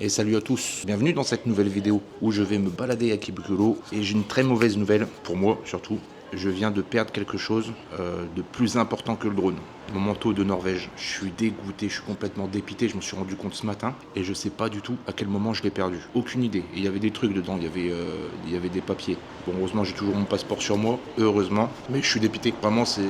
Et salut à tous, bienvenue dans cette nouvelle vidéo où je vais me balader à Kebukuro et j'ai une très mauvaise nouvelle, pour moi surtout. Je viens de perdre quelque chose de plus important que le drone. Mon manteau de Norvège. Je suis dégoûté, je suis complètement dépité, je me suis rendu compte ce matin et je sais pas du tout à quel moment je l'ai perdu. Aucune idée. Et il y avait des trucs dedans, il y avait des papiers. Bon, heureusement j'ai toujours mon passeport sur moi, heureusement. Mais je suis dépité, vraiment c'est...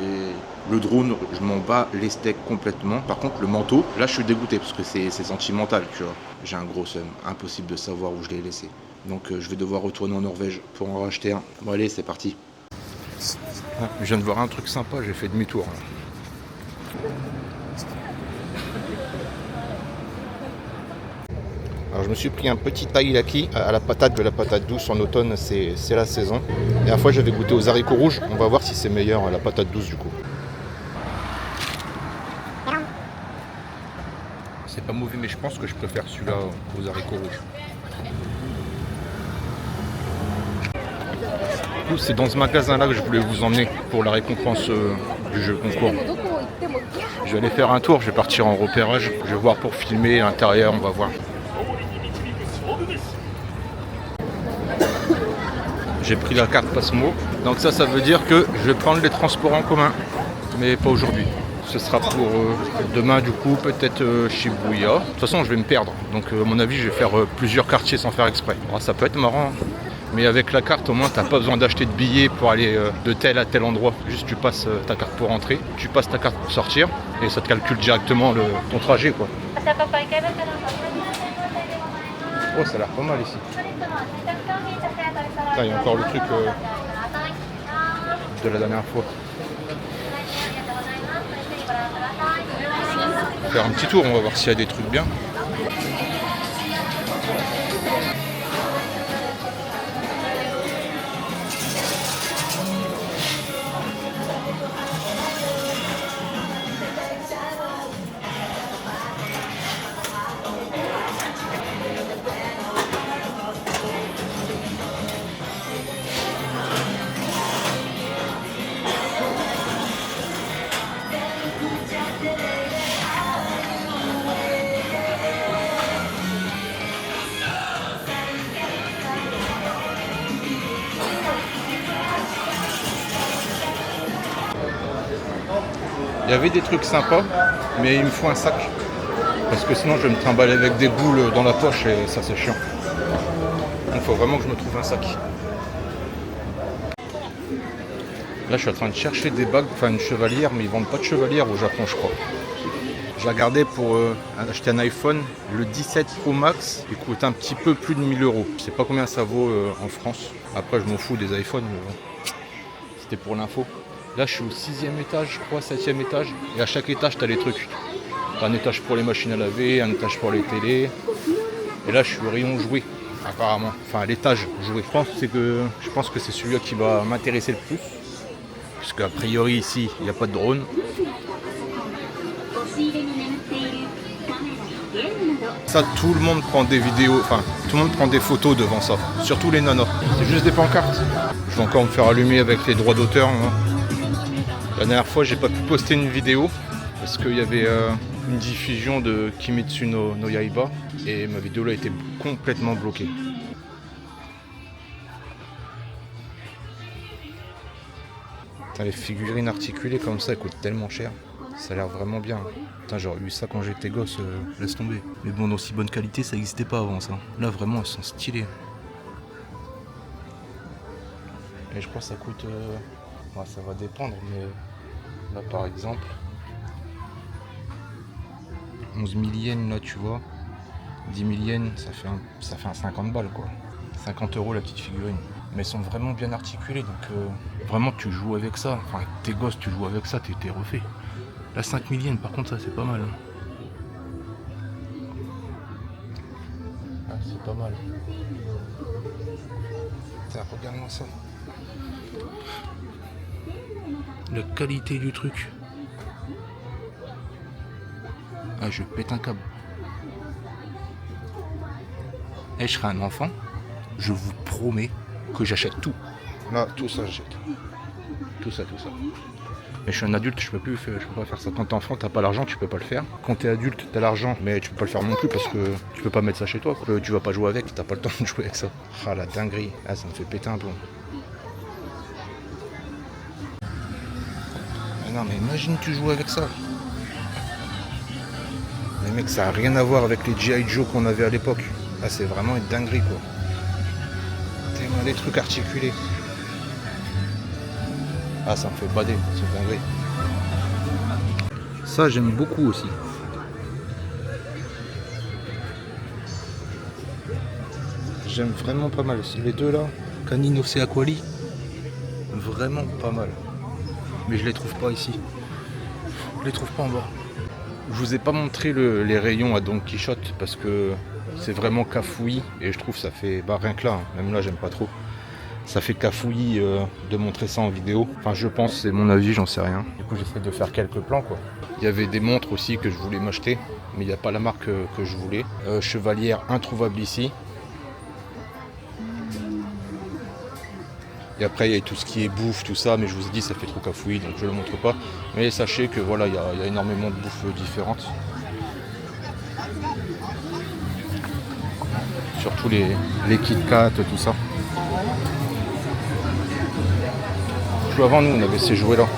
Le drone, je m'en bats les steaks complètement. Par contre le manteau, là je suis dégoûté parce que c'est sentimental, tu vois. J'ai un gros seum, impossible de savoir où je l'ai laissé. Donc je vais devoir retourner en Norvège pour en racheter un. Bon allez, c'est parti. Je viens de voir un truc sympa, j'ai fait demi-tour. Alors je me suis pris un petit taillaki à la patate, de la patate douce en automne, c'est la saison. La dernière fois j'avais goûté aux haricots rouges, on va voir si c'est meilleur à la patate douce du coup. C'est pas mauvais mais je pense que je préfère celui-là aux haricots rouges. C'est dans ce magasin-là que je voulais vous emmener pour la récompense du jeu concours. Je vais aller faire un tour, je vais partir en repérage, je vais voir pour filmer l'intérieur, on va voir. J'ai pris la carte Passmo, donc ça veut dire que je vais prendre les transports en commun, mais pas aujourd'hui. Ce sera pour demain du coup, peut-être Shibuya. De toute façon je vais me perdre, donc à mon avis je vais faire plusieurs quartiers sans faire exprès. Alors, ça peut être marrant. Mais avec la carte, au moins, t'as pas besoin d'acheter de billets pour aller de tel à tel endroit. Juste, tu passes ta carte pour rentrer, tu passes ta carte pour sortir, et ça te calcule directement ton trajet, quoi. Oh, ça a l'air pas mal ici. Il y a encore le truc de la dernière fois. On va faire un petit tour, on va voir s'il y a des trucs bien. Il y avait des trucs sympas, mais il me faut un sac. Parce que sinon je vais me trimballer avec des boules dans la poche et ça c'est chiant. Donc il faut vraiment que je me trouve un sac. Là je suis en train de chercher des bagues, enfin une chevalière, mais ils vendent pas de chevalière au Japon je crois. J'ai regardé pour acheter un iPhone, le 17 Pro Max, il coûte un petit peu plus de 1000 €. Je sais pas combien ça vaut en France. Après je m'en fous des iPhones, mais bon. C'était pour l'info. Là je suis au 6e étage, je crois, 7e étage. Et à chaque étage tu as les trucs. Tu as un étage pour les machines à laver, un étage pour les télés. Et là je suis au rayon jouets, apparemment. Enfin à l'étage jouets. Je pense que c'est celui-là qui va m'intéresser le plus. Puisque a priori ici il n'y a pas de drone. Ça, tout le monde prend des vidéos, enfin, tout le monde prend des photos devant ça, surtout les nanas. C'est juste des pancartes. Je vais encore me faire allumer avec les droits d'auteur. La dernière fois, j'ai pas pu poster une vidéo parce qu'il y avait une diffusion de Kimetsu no Yaiba et ma vidéo là était complètement bloquée. Putain, les figurines articulées comme ça, elles coûtent tellement cher. Ça a l'air vraiment bien. Putain, j'aurais eu ça quand j'étais gosse, laisse tomber. Mais bon, dans si bonne qualité, ça n'existait pas avant ça. Là, vraiment, elles sont stylées. Et je crois que ça coûte... Ouais, ça va dépendre, mais... Là, par exemple... 11 000 yens, là, tu vois. 10 000 yens, ça fait un 50 balles, quoi. 50 € la petite figurine. Mais elles sont vraiment bien articulées, donc... Vraiment, tu joues avec ça. Enfin, avec tes gosses, tu joues avec ça, t'es refait. La 5 000 yens, par contre, ça c'est pas mal. Ah, c'est pas mal. Tiens, regarde-moi ça. La qualité du truc. Ah, je pète un câble. Et je serai un enfant, je vous promets que j'achète tout. Là, tout ça, j'achète. Tout ça. Mais je suis un adulte, je peux pas faire ça. Quand t'es enfant, t'as pas l'argent, tu peux pas le faire. Quand t'es adulte, t'as l'argent, mais tu peux pas le faire non plus parce que tu peux pas mettre ça chez toi. Tu vas pas jouer avec, t'as pas le temps de jouer avec ça. Ah la dinguerie, ah, ça me fait péter un plomb. Mais non mais imagine tu joues avec ça. Mais mec, ça a rien à voir avec les G.I. Joe qu'on avait à l'époque. Ah c'est vraiment une dinguerie quoi. Tellement des trucs articulés. Ah ça me fait bader, c'est dinguerie. Ça j'aime beaucoup aussi. J'aime vraiment pas mal. Les deux là, Canino et Aquali, vraiment pas mal. Mais je les trouve pas ici. Je les trouve pas en bas. Je vous ai pas montré les rayons à Don Quichotte parce que c'est vraiment cafouillis et je trouve ça fait, bah rien que là, hein, même là j'aime pas trop. Ça fait cafouillis de montrer ça en vidéo. Enfin je pense, c'est mon avis, j'en sais rien. Du coup j'essaie de faire quelques plans quoi. Il y avait des montres aussi que je voulais m'acheter, mais il n'y a pas la marque que je voulais. Chevalière introuvable ici. Et après il y a tout ce qui est bouffe, tout ça, mais je vous ai dit ça fait trop cafouillis donc je ne le montre pas. Mais sachez que voilà, il y a énormément de bouffe différentes. Surtout les Kit Kat, tout ça. Avant nous on avait ces jouets là.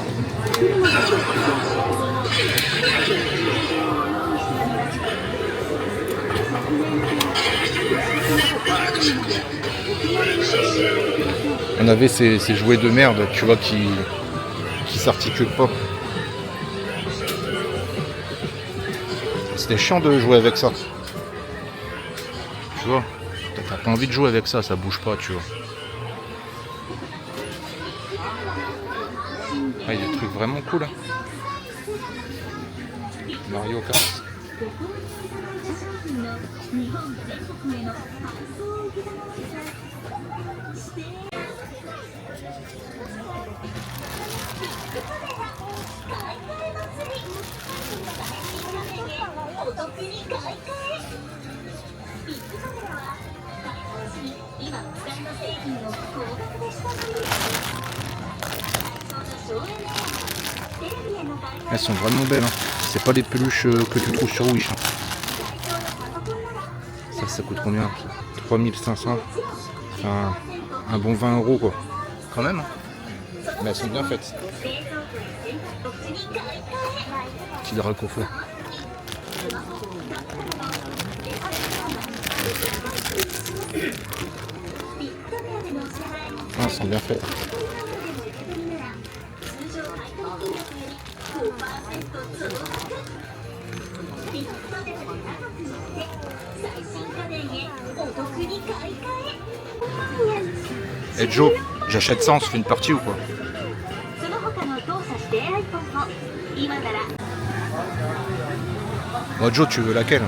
On avait ces jouets de merde, tu vois, qui s'articulent pas. C'était chiant de jouer avec ça. Tu vois, t'as pas envie de jouer avec ça, ça bouge pas, tu vois. Ah, il y a des trucs vraiment cool. Hein. Mario Kart. Elles sont vraiment belles, hein. C'est pas les peluches que tu trouves sur Wish. Hein. Ça coûte combien? 3500. Enfin, un bon 20 € quoi. Quand même. Hein. Mais elles sont bien faites. Petit drac au feu. Ah, elles sont bien faites. Et Joe, j'achète ça, on se fait une partie ou quoi? Oh Joe, tu veux laquelle?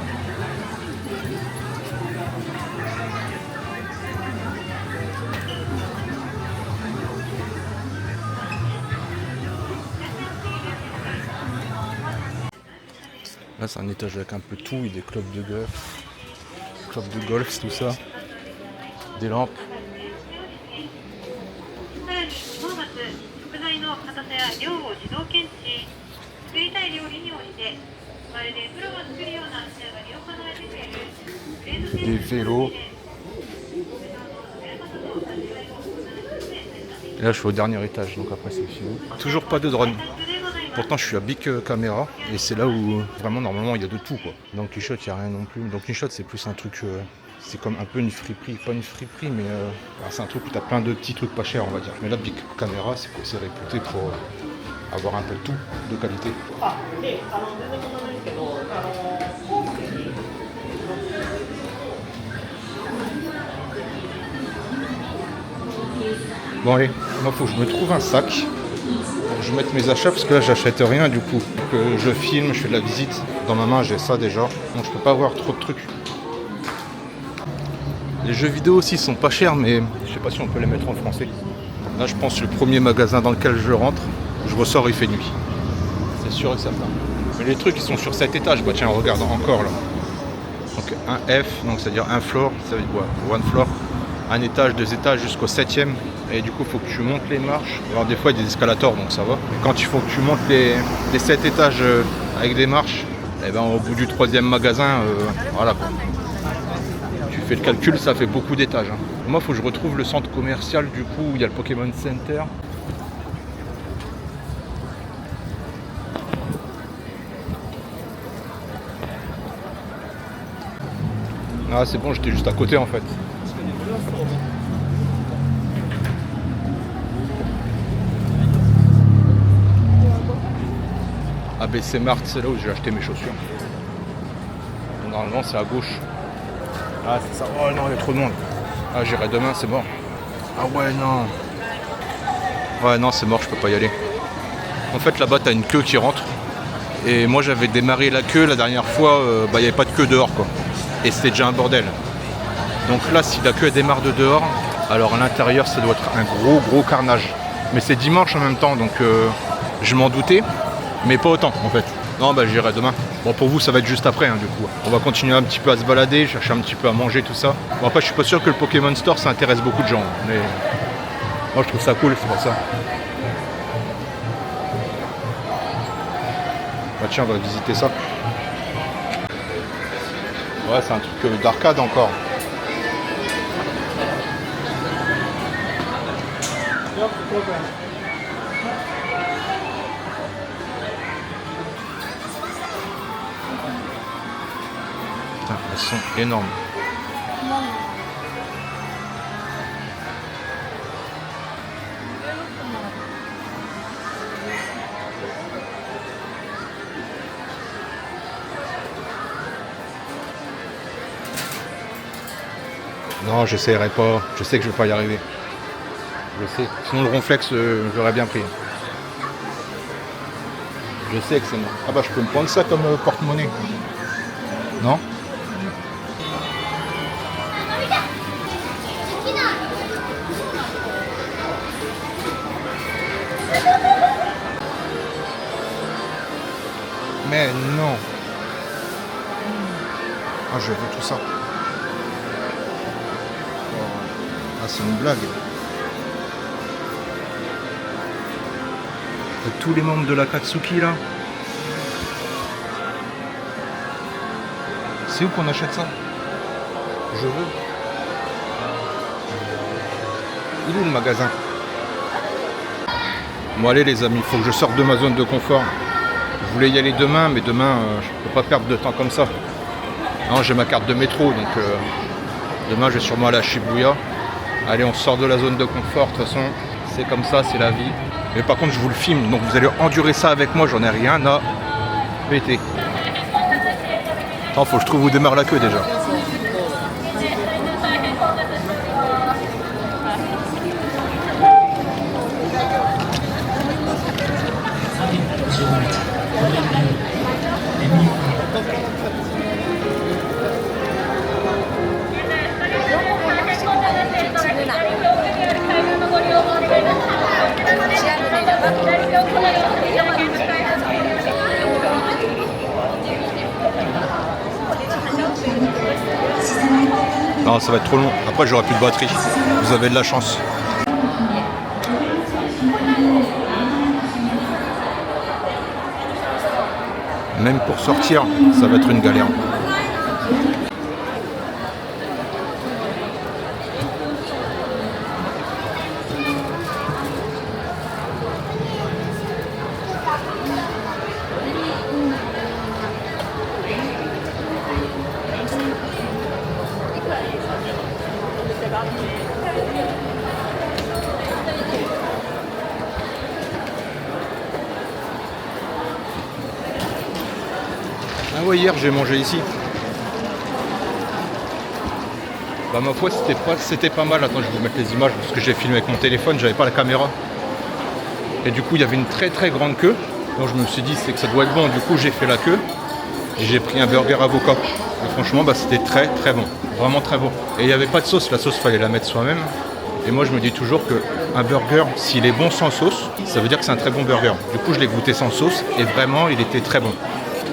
Là c'est un étage avec un peu tout, il y a des clubs de golf, tout ça, des lampes. Des vélos. Et là je suis au dernier étage, donc après c'est fini. Toujours pas de drone. Pourtant je suis à Bic Caméra et c'est là où vraiment normalement il y a de tout quoi. Dans Quichotte il n'y a rien non plus. Dans Quichotte c'est plus un truc, c'est comme un peu une friperie, pas une friperie mais c'est un truc où tu as plein de petits trucs pas chers on va dire. Mais là Bic Caméra c'est réputé pour avoir un peu de tout de qualité. Bon allez, moi faut que je me trouve un sac. Je vais mettre mes achats parce que là j'achète rien du coup. Donc, je filme, je fais de la visite. Dans ma main j'ai ça déjà. Donc je peux pas avoir trop de trucs. Les jeux vidéo aussi sont pas chers mais je sais pas si on peut les mettre en français. Là je pense que le premier magasin dans lequel je rentre, je ressors il fait nuit. C'est sûr et certain. Mais les trucs ils sont sur cet étage. Bah tiens regarde encore là. Donc un F, donc c'est-à-dire un floor, ça veut dire quoi? One floor. un étage, 2 étages jusqu'au 7e. Et du coup, il faut que tu montes les marches. Alors des fois, il y a des escalators, donc ça va. Et quand il faut que tu montes les 7 étages avec des marches, et ben, au bout du 3e magasin, voilà quoi. Tu fais le calcul, ça fait beaucoup d'étages. Hein. Moi, il faut que je retrouve le centre commercial, du coup, où il y a le Pokémon Center. Ah, c'est bon, j'étais juste à côté en fait. ABC Mart, c'est là où j'ai acheté mes chaussures. Normalement, c'est à gauche. Ah, c'est ça. Oh non, il y a trop de monde. Ah, j'irai demain, c'est mort. Ah ouais, non. Ouais, non, c'est mort, je peux pas y aller. En fait, là-bas, t'as une queue qui rentre. Et moi, j'avais démarré la queue la dernière fois, il n'y avait pas de queue dehors, quoi. Et c'était déjà un bordel. Donc là, si la queue elle démarre de dehors, alors à l'intérieur, ça doit être un gros carnage. Mais c'est dimanche en même temps, donc je m'en doutais, mais pas autant en fait. Non, bah j'irai demain. Bon, pour vous, ça va être juste après, hein, du coup. On va continuer un petit peu à se balader, chercher un petit peu à manger, tout ça. Bon, après, je suis pas sûr que le Pokémon Store, ça intéresse beaucoup de gens, mais moi, je trouve ça cool, c'est pour ça. Bah tiens, on va visiter ça. Ouais, c'est un truc d'arcade encore. Putain, elles sont énormes. Non, j'essaierai pas. Je sais que je vais pas y arriver. Je sais. Sinon le ronflex, j'aurais bien pris. Je sais que c'est moi. Ah bah je peux me prendre ça comme porte-monnaie. Non? Mais non. Ah, je veux tout ça. Ah, c'est une blague. Tous les membres de la Katsuki là. C'est où qu'on achète ça? Je veux. Il est où le magasin? Bon allez les amis, il faut que je sorte de ma zone de confort. Je voulais y aller demain, mais demain je peux pas perdre de temps comme ça. Non, j'ai ma carte de métro, donc demain je vais sûrement aller à Shibuya. Allez, on sort de la zone de confort, de toute façon, c'est comme ça, c'est la vie. Mais par contre, je vous le filme, donc vous allez endurer ça avec moi, j'en ai rien à péter. Attends, faut que je trouve où démarre la queue déjà. Non, ça va être trop long. Après, j'aurai plus de batterie. Vous avez de la chance. Même pour sortir, ça va être une galère. Ah ouais, hier j'ai mangé ici. Bah ma foi c'était pas mal. Attends, je vais vous mettre les images parce que j'ai filmé avec mon téléphone, j'avais pas la caméra. Et du coup il y avait une très grande queue. Donc je me suis dit c'est que ça doit être bon. Du coup j'ai fait la queue et j'ai pris un burger avocat. Et franchement bah c'était très bon. Vraiment très bon. Et il n'y avait pas de sauce, la sauce fallait la mettre soi-même. Et moi je me dis toujours qu'un burger, s'il est bon sans sauce, ça veut dire que c'est un très bon burger. Du coup je l'ai goûté sans sauce et vraiment il était très bon.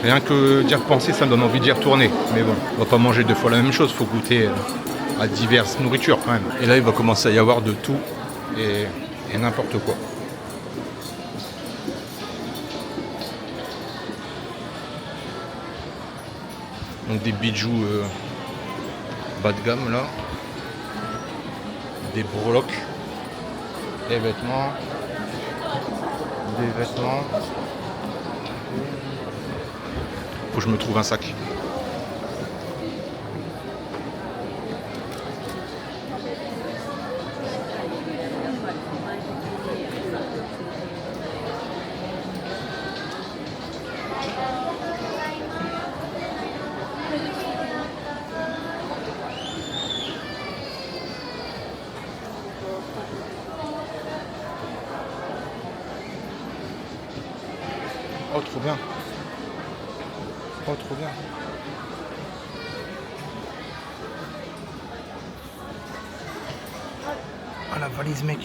Rien que d'y repenser, ça me donne envie d'y retourner. Mais bon, on va pas manger deux fois la même chose, faut goûter à diverses nourritures quand même. Et là, il va commencer à y avoir de tout et n'importe quoi. Donc des bijoux bas de gamme là, des breloques, des vêtements. Faut que je me trouve un sac. Oh, trop bien. Oh, trop bien. Ah, la valise, mec.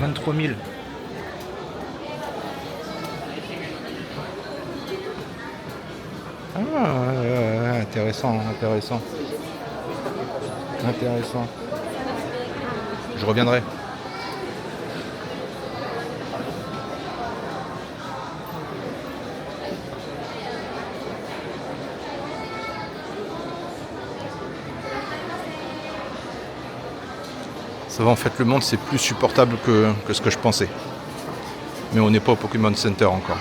23 000. Ah, ouais, intéressant. Je reviendrai. Ça va, en fait, le monde c'est plus supportable que ce que je pensais. Mais on n'est pas au Pokémon Center encore.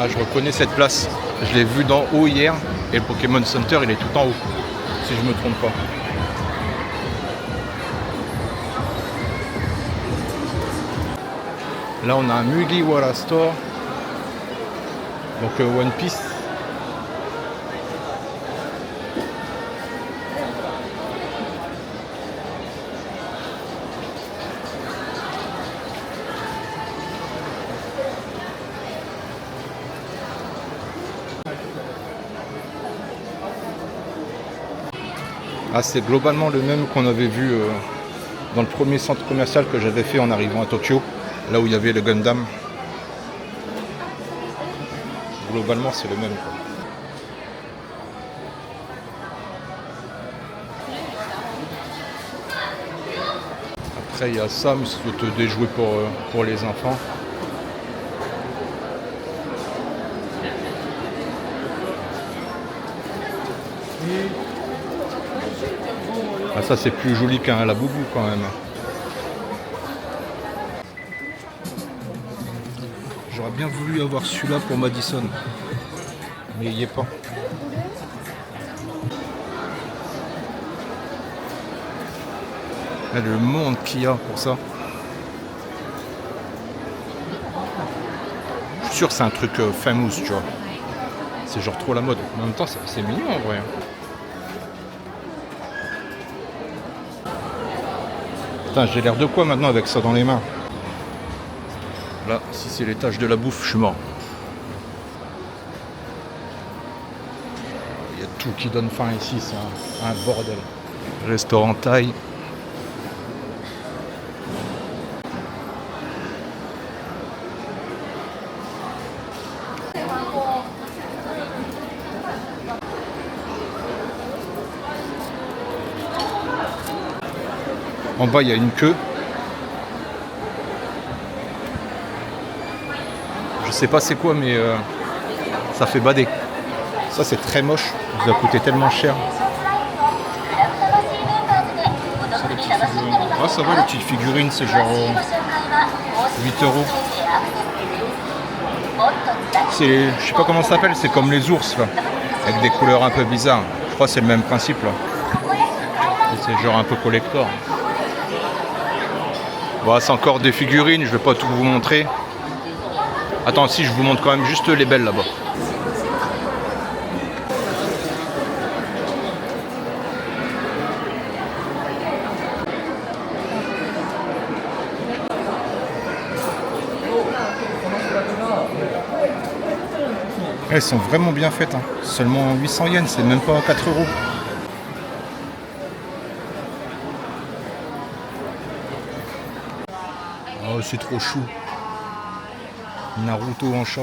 Ah, je reconnais cette place. Je l'ai vu d'en haut hier. Et le Pokémon Center, il est tout en haut. Si je me trompe pas. Là, on a un Mugiwara Store. Donc One Piece. Ah, c'est globalement le même qu'on avait vu dans le premier centre commercial que j'avais fait en arrivant à Tokyo, là où il y avait le Gundam. Globalement, c'est le même, quoi. Après, il y a ça, mais c'est plutôt des jouets pour les enfants. Ah, ça c'est plus joli qu'un Labubu quand même. J'aurais bien voulu avoir celui-là pour Madison, mais il n'y est pas. Ah, le monde qu'il y a pour ça. Je suis sûr que c'est un truc famous, tu vois. C'est genre trop la mode. En même temps, c'est mignon en vrai. Putain, j'ai l'air de quoi maintenant avec ça dans les mains? Là, si c'est l'étage de la bouffe, je suis mort. Il y a tout qui donne faim ici, c'est un bordel. Restaurant thaï. En bas, il y a une queue. Je sais pas c'est quoi, mais ça fait bader. Ça, c'est très moche. Ça doit coûter tellement cher. Ça, les petites figurines. Ah, ça va, les petites figurines, c'est genre 8 €. C'est, je sais pas comment ça s'appelle, c'est comme les ours, là. Avec des couleurs un peu bizarres. Je crois que c'est le même principe, là. C'est genre un peu collector. Bon, c'est encore des figurines, je vais pas tout vous montrer. Attends, si, je vous montre quand même juste les belles là-bas. Elles sont vraiment bien faites, hein. Seulement 800 yens, c'est même pas 4 €. Oh, c'est trop chou. Naruto en chat.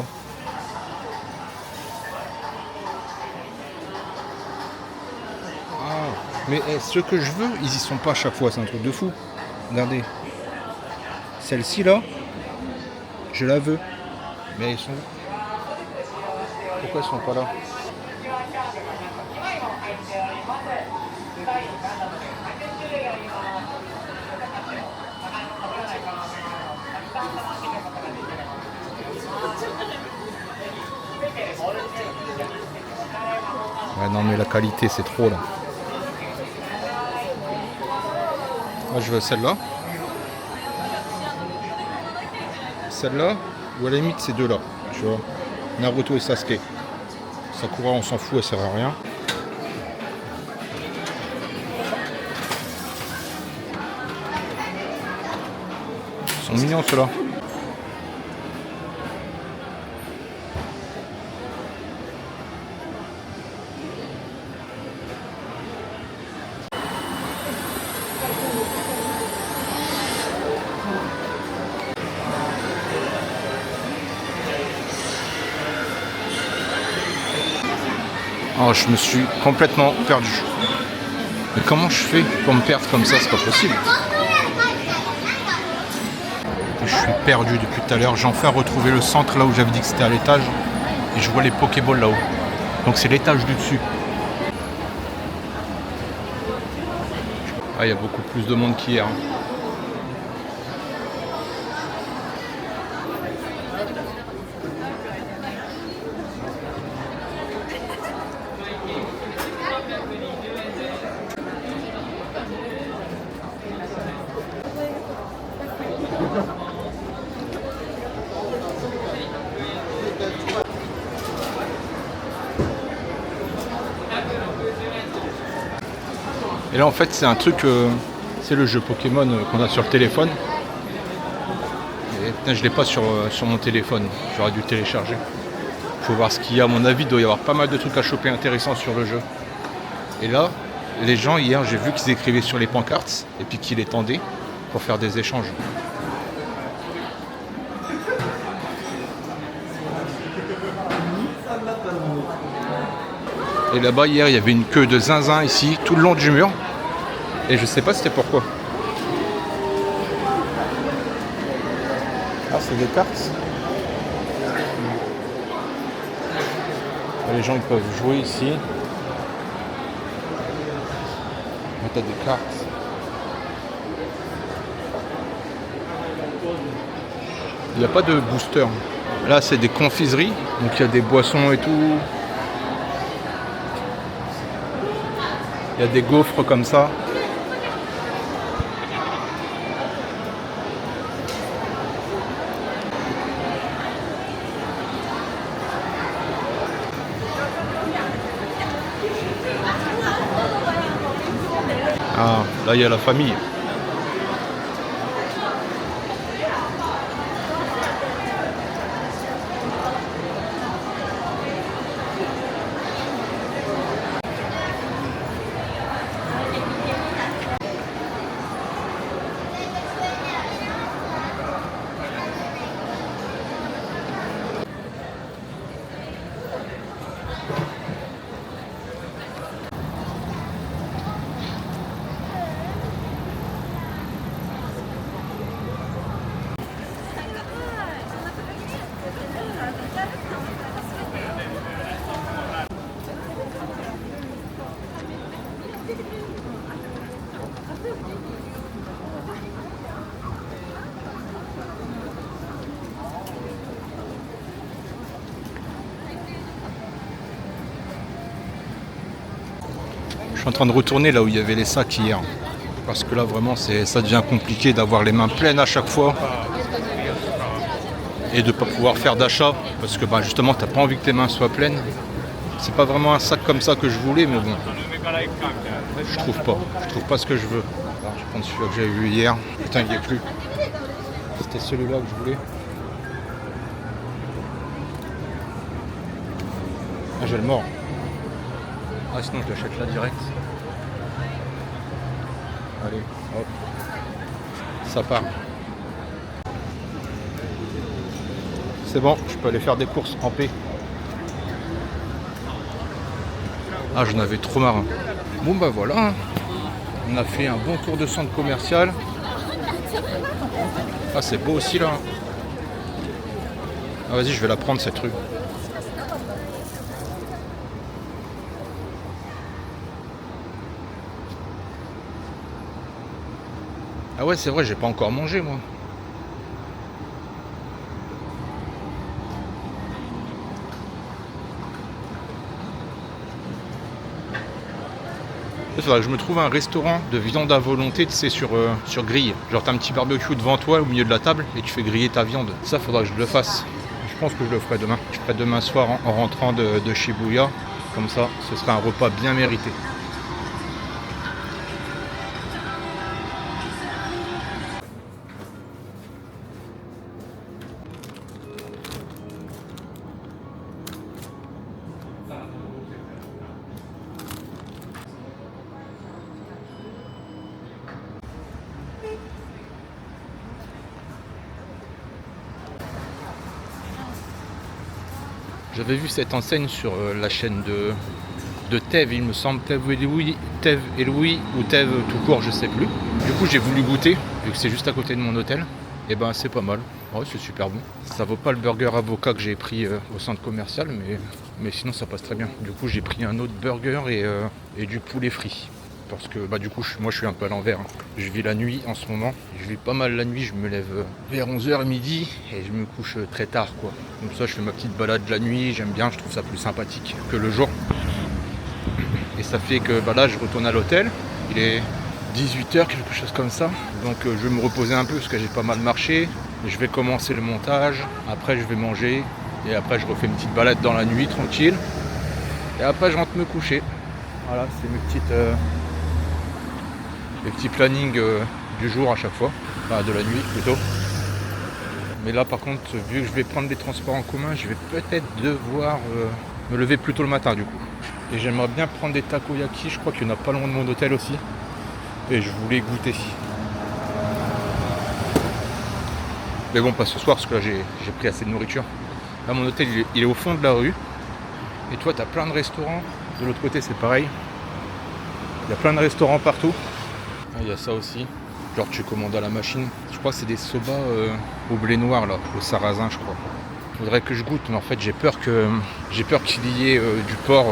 Ah, mais ceux que je veux, ils y sont pas à chaque fois, c'est un truc de fou. Regardez. Celle-ci là, je la veux. Mais ils sont où? Pourquoi ils sont pas là? Ouais, non mais la qualité c'est trop là. Moi je veux celle-là. Celle-là, ou à la limite ces deux-là. Tu vois. Naruto et Sasuke. Sakura on s'en fout, elle sert à rien. Ils sont mignons ceux-là. Oh, je me suis complètement perdu. Mais comment je fais pour me perdre comme ça? C'est pas possible. Je suis perdu depuis tout à l'heure. J'ai enfin retrouvé le centre là où j'avais dit que c'était à l'étage. Et je vois les Pokéballs là-haut. Donc c'est l'étage du dessus. Ah, il y a beaucoup plus de monde qu'hier. Et là en fait c'est un truc, c'est le jeu Pokémon qu'on a sur le téléphone. Et putain, je l'ai pas sur mon téléphone, j'aurais dû le télécharger. Faut voir ce qu'il y a, à mon avis il doit y avoir pas mal de trucs à choper intéressants sur le jeu. Et là, les gens hier j'ai vu qu'ils écrivaient sur les pancartes et puis qu'ils les tendaient pour faire des échanges. Et là-bas hier il y avait une queue de zinzin ici tout le long du mur. Et je sais pas c'était pourquoi. Ah c'est des cartes. Les gens ils peuvent jouer ici. T'as des cartes. Il n'y a pas de booster. Là c'est des confiseries. Donc il y a des boissons et tout. Il y a des gaufres comme ça. Ah, là il y a la famille. Je suis en train de retourner là où il y avait les sacs hier. Parce que là vraiment ça devient compliqué d'avoir les mains pleines à chaque fois. Et de ne pas pouvoir faire d'achat. Parce que justement t'as pas envie que tes mains soient pleines. C'est pas vraiment un sac comme ça que je voulais mais bon. Je trouve pas ce que je veux. Alors, je vais prendre celui-là que j'avais vu hier. Putain il n'y est plus. C'était celui-là que je voulais. Ah j'ai le mort. Ah sinon je l'achète là direct. Allez, hop. Ça part. C'est bon, je peux aller faire des courses en paix. Ah, j'en avais trop marre. Bon bah voilà, hein. On a fait un bon tour de centre commercial. Ah, c'est beau aussi là. Ah, vas-y, je vais la prendre cette rue. Ah ouais, c'est vrai, j'ai pas encore mangé moi. Il faudrait que je me trouve un restaurant de viande à volonté, tu sais, sur grille. Genre t'as un petit barbecue devant toi au milieu de la table et tu fais griller ta viande. Ça, faudra que je le fasse. Je pense que je le ferai demain. Je ferai demain soir en rentrant de Shibuya. Comme ça, ce sera un repas bien mérité. J'avais vu cette enseigne sur la chaîne de Tev, il me semble, Tev et Louis ou Tev tout court, je sais plus. Du coup, j'ai voulu goûter, vu que c'est juste à côté de mon hôtel. Et ben, c'est pas mal. Ouais, c'est super bon. Ça vaut pas le burger avocat que j'ai pris au centre commercial, mais sinon ça passe très bien. Du coup, j'ai pris un autre burger et du poulet frit. Parce que bah, du coup, moi je suis un peu à l'envers. Hein. Je vis la nuit en ce moment. Je vis pas mal la nuit. Je me lève vers 11h midi et je me couche très tard, quoi. Comme ça, je fais ma petite balade la nuit. J'aime bien, je trouve ça plus sympathique que le jour. Et ça fait que bah, là, je retourne à l'hôtel. Il est 18h, quelque chose comme ça. Donc je vais me reposer un peu parce que j'ai pas mal marché. Je vais commencer le montage. Après, je vais manger. Et après, je refais une petite balade dans la nuit, tranquille. Et après, je rentre me coucher. Voilà, c'est mes petits plannings du jour à chaque fois, enfin de la nuit plutôt. Mais là par contre, vu que je vais prendre des transports en commun, je vais peut-être devoir me lever plus tôt le matin du coup. Et j'aimerais bien prendre des takoyaki, je crois qu'il y en a pas loin de mon hôtel aussi. Et je voulais goûter. Mais bon, pas ce soir parce que là j'ai pris assez de nourriture. Là mon hôtel il est au fond de la rue. Et toi t'as plein de restaurants. De l'autre côté c'est pareil. Il y a plein de restaurants partout. Il y a ça aussi, genre tu commandes à la machine. Je crois que c'est des soba au blé noir là, au sarrasin je crois. Faudrait que je goûte, mais en fait j'ai peur qu'il y ait du porc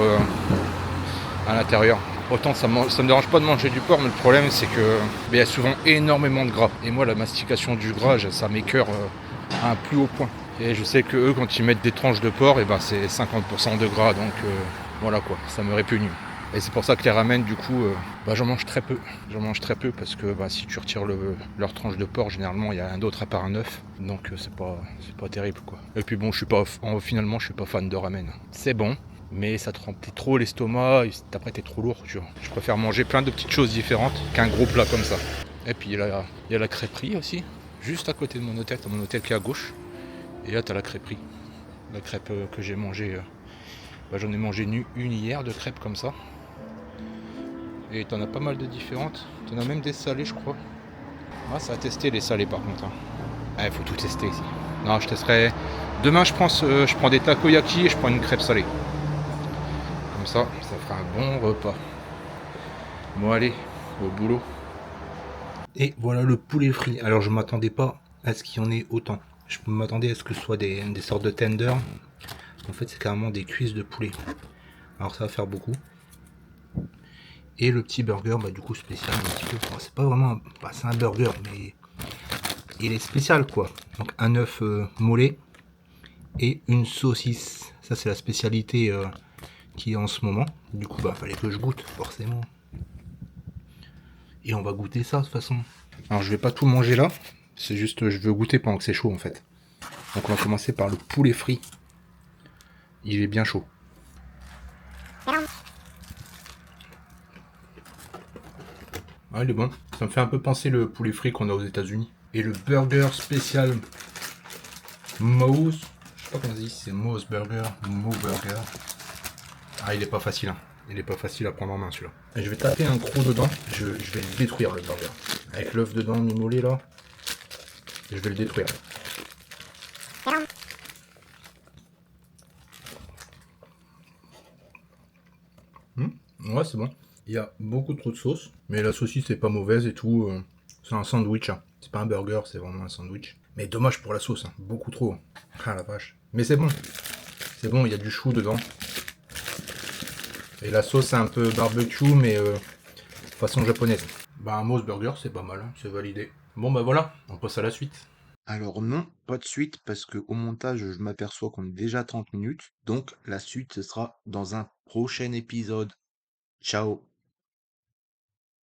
à l'intérieur. Autant ça me dérange pas de manger du porc, mais le problème c'est que il y a souvent énormément de gras. Et moi la mastication du gras, ça m'écœure à un plus haut point. Et je sais que eux quand ils mettent des tranches de porc, et ben c'est 50% de gras, donc voilà quoi, ça me répugne. Et c'est pour ça que les ramen, du coup, j'en mange très peu. J'en mange très peu parce que si tu retires leur tranche de porc, généralement, il y a rien d'autre à part un œuf. Donc, c'est pas terrible, quoi. Et puis bon, finalement, je suis pas fan de ramen. C'est bon, mais ça te remplit trop l'estomac. Et après, t'es trop lourd, tu vois. Je préfère manger plein de petites choses différentes qu'un gros plat comme ça. Et puis, il y a la crêperie aussi, juste à côté de mon hôtel. T'as mon hôtel qui est à gauche. Et là, t'as la crêperie. La crêpe que j'ai mangée. J'en ai mangé une hier de crêpes comme ça. Et t'en as pas mal de différentes. T'en as même des salées, je crois. Ah, ça a testé les salés par contre. Il faut tout tester ici. Non, je testerai. Demain, je prends des takoyaki et je prends une crêpe salée. Comme ça fera un bon repas. Bon, allez, au boulot. Et voilà le poulet frit. Alors, je m'attendais pas à ce qu'il y en ait autant. Je m'attendais à ce que ce soit des sortes de tenders. En fait, c'est carrément des cuisses de poulet. Alors, ça va faire beaucoup. Et le petit burger, du coup spécial un petit peu. Bon, c'est pas vraiment, c'est un burger, mais il est spécial quoi. Donc un œuf mollet et une saucisse. Ça c'est la spécialité qui est en ce moment. Du coup, fallait que je goûte forcément. Et on va goûter ça de toute façon. Alors je vais pas tout manger là. C'est juste, je veux goûter pendant que c'est chaud en fait. Donc on va commencer par le poulet frit. Il est bien chaud. Ah, il est bon. Ça me fait un peu penser le poulet frit qu'on a aux États-Unis. Et le burger spécial Moe's. Je sais pas comment ça dit, c'est Moe's Burger, Moe Burger. Ah, il est pas facile. Hein. Il est pas facile à prendre en main celui-là. Et je vais taper un croc dedans. Je vais le détruire le burger. Avec l'œuf dedans, mimolé là. Je vais le détruire. Ouais, c'est bon. Il y a beaucoup trop de sauce, mais la saucisse est pas mauvaise et tout. C'est un sandwich, hein. C'est pas un burger, c'est vraiment un sandwich. Mais dommage pour la sauce, hein. Beaucoup trop. Ah la vache. Mais c'est bon. C'est bon, il y a du chou dedans. Et la sauce c'est un peu barbecue, mais façon japonaise. Bah un Moss Burger, c'est pas mal, hein. C'est validé. Bon bah voilà, on passe à la suite. Alors non, pas de suite, parce que au montage, je m'aperçois qu'on est déjà 30 minutes. Donc la suite, ce sera dans un prochain épisode. Ciao!